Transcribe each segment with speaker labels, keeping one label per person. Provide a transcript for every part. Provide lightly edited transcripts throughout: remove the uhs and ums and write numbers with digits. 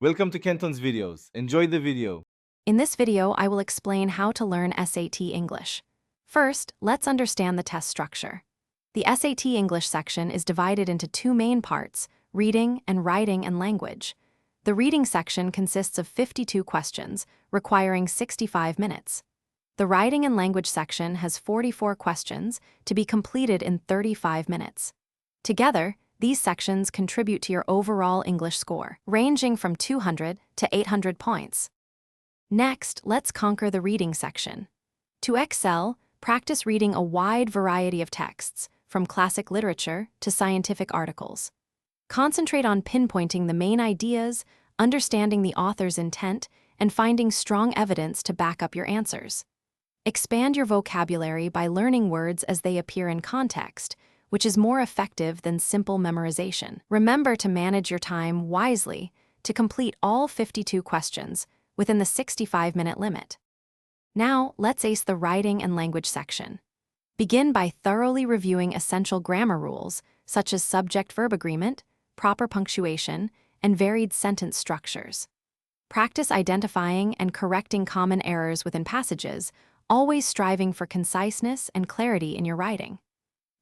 Speaker 1: Welcome to Kenton's videos. Enjoy the video.
Speaker 2: In this video, I will explain how to learn SAT English. First, let's understand the test structure. The SAT English section is divided into two main parts, reading and writing and language. The reading section consists of 52 questions, requiring 65 minutes. The writing and language section has 44 questions to be completed in 35 minutes. Together, these sections contribute to your overall English score, ranging from 200 to 800 points. Next, let's conquer the reading section. To excel, practice reading a wide variety of texts, from classic literature to scientific articles. Concentrate on pinpointing the main ideas, understanding the author's intent, and finding strong evidence to back up your answers. Expand your vocabulary by learning words as they appear in context, which is more effective than simple memorization. Remember to manage your time wisely to complete all 52 questions within the 65-minute limit. Now, let's ace the writing and language section. Begin by thoroughly reviewing essential grammar rules, such as subject-verb agreement, proper punctuation, and varied sentence structures. Practice identifying and correcting common errors within passages, always striving for conciseness and clarity in your writing.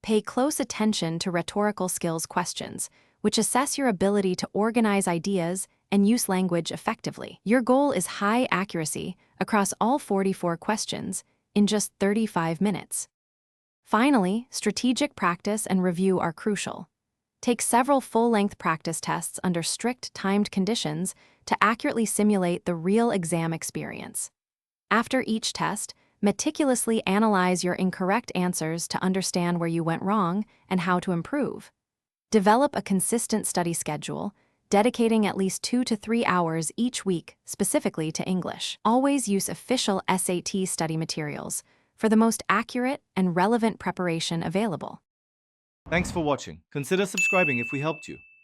Speaker 2: Pay close attention to rhetorical skills questions, which assess your ability to organize ideas and use language effectively. Your goal is high accuracy across all 44 questions in just 35 minutes. Finally, strategic practice and review are crucial. Take several full-length practice tests under strict timed conditions to accurately simulate the real exam experience. After each test, meticulously analyze your incorrect answers to understand where you went wrong and how to improve. Develop a consistent study schedule, dedicating at least 2 to 3 hours each week specifically to English. Always use official SAT study materials for the most accurate and relevant preparation available.
Speaker 1: Thanks for watching. Consider subscribing if we helped you.